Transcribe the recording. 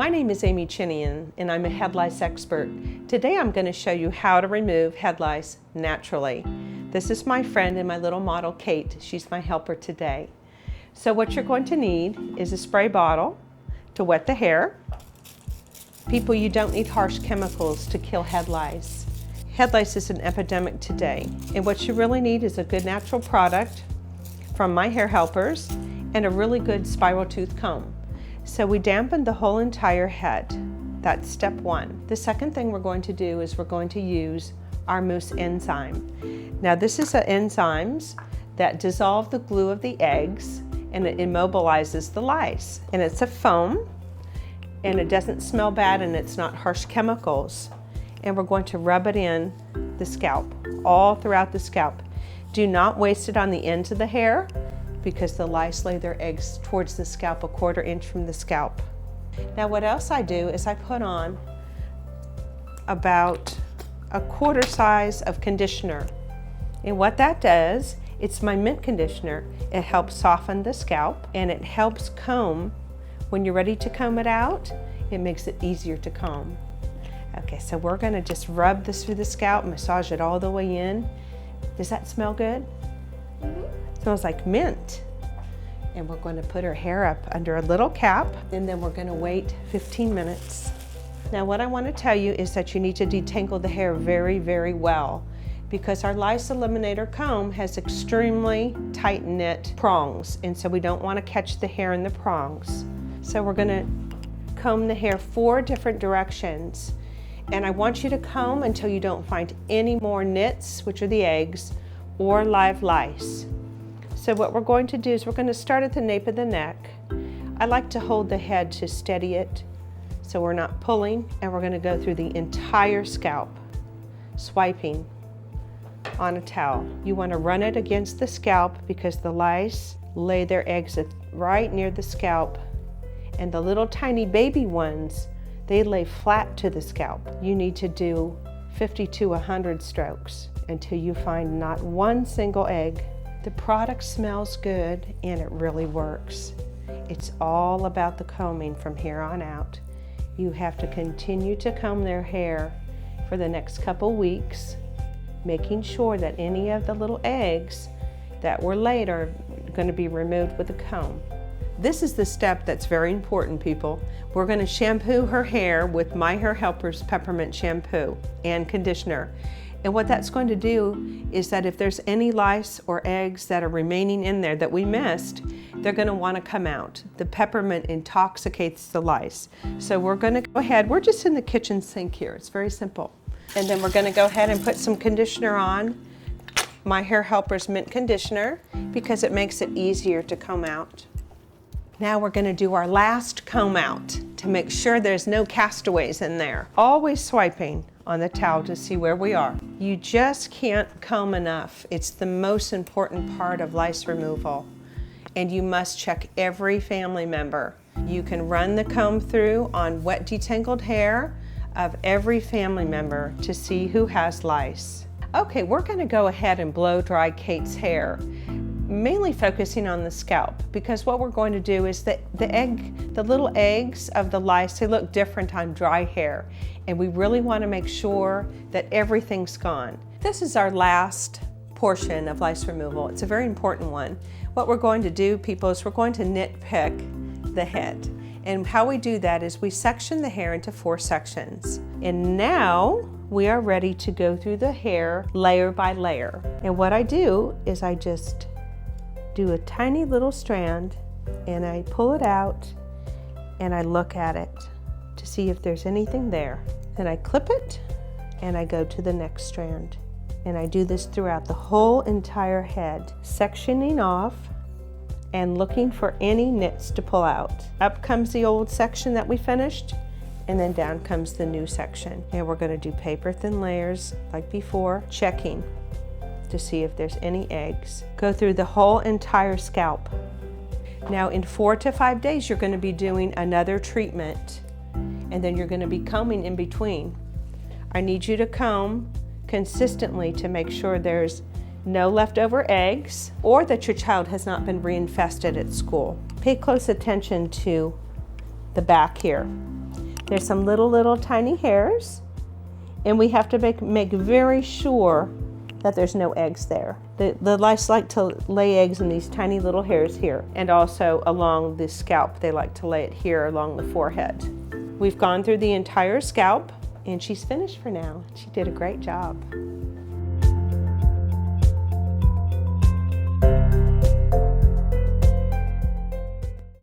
My name is Amy Chinian and I'm a head lice expert. Today I'm going to show you how to remove head lice naturally. This is my friend and my little model Kate. She's my helper today. So what you're going to need is a spray bottle to wet the hair. People, you don't need harsh chemicals to kill head lice. Head lice is an epidemic today, and what you really need is a good natural product from my hair helpers and a really good spiral tooth comb. So we dampen the whole entire head. That's step one. The second thing we're going to do is we're going to use our mousse enzyme. Now this is enzymes that dissolve the glue of the eggs and it immobilizes the lice. And it's a foam and it doesn't smell bad and it's not harsh chemicals. And we're going to rub it in the scalp, all throughout the scalp. Do not waste it on the ends of the hair because the lice lay their eggs towards the scalp, a 1/4 inch from the scalp. Now what else I do is I put on about a 1/4 size of conditioner. And what that does, it's my mint conditioner. It helps soften the scalp and it helps comb. When you're ready to comb it out, it makes it easier to comb. Okay, so we're gonna just rub this through the scalp, massage it all the way in. Does that smell good? Smells like mint. And we're going to put her hair up under a little cap and then we're going to wait 15 minutes. Now what I want to tell you is that you need to detangle the hair very, very well because our lice eliminator comb has extremely tight knit prongs, and so we don't want to catch the hair in the prongs. So we're going to comb the hair 4 different directions, and I want you to comb until you don't find any more nits, which are the eggs, or live lice. So what we're going to do is we're going to start at the nape of the neck. I like to hold the head to steady it so we're not pulling, and we're going to go through the entire scalp, swiping on a towel. You want to run it against the scalp because the lice lay their eggs right near the scalp, and the little tiny baby ones, they lay flat to the scalp. You need to do 50 to 100 strokes until you find not one single egg. The product smells good and it really works. It's all about the combing from here on out. You have to continue to comb their hair for the next couple weeks, making sure that any of the little eggs that were laid are going to be removed with a comb. This is the step that's very important, people. We're going to shampoo her hair with My Hair Helper's peppermint shampoo and conditioner. And what that's going to do is that if there's any lice or eggs that are remaining in there that we missed, they're going to want to come out. The peppermint intoxicates the lice. So we're going to go ahead, we're just in the kitchen sink here, it's very simple. And then we're going to go ahead and put some conditioner on, My Hair Helper's mint conditioner, because it makes it easier to comb out. Now we're going to do our last comb out to make sure there's no castaways in there. Always swiping on the towel to see where we are. You just can't comb enough. It's the most important part of lice removal. And you must check every family member. You can run the comb through on wet detangled hair of every family member to see who has lice. Okay, we're going to go ahead and blow dry Kate's hair, mainly focusing on the scalp, because what we're going to do is the little eggs of the lice, they look different on dry hair, and we really want to make sure that everything's gone. This is our last portion of lice removal. It's a very important one. What we're going to do, people, is we're going to nitpick the head. And how we do that is we section the hair into 4 sections. And now we are ready to go through the hair layer by layer. And what I do is I just do a tiny little strand and I pull it out and I look at it to see if there's anything there. Then I clip it and I go to the next strand. And I do this throughout the whole entire head, sectioning off and looking for any nits to pull out. Up comes the old section that we finished, and then down comes the new section. And we're going to do paper thin layers like before, checking to see if there's any eggs. Go through the whole entire scalp. Now in 4 to 5 days you're going to be doing another treatment, and then you're going to be combing in between. I need you to comb consistently to make sure there's no leftover eggs or that your child has not been reinfested at school. Pay close attention to the back here. There's some little tiny hairs, and we have to make very sure that there's no eggs there. The lice like to lay eggs in these tiny little hairs here, and also along the scalp. They like to lay it here along the forehead. We've gone through the entire scalp, and she's finished for now. She did a great job.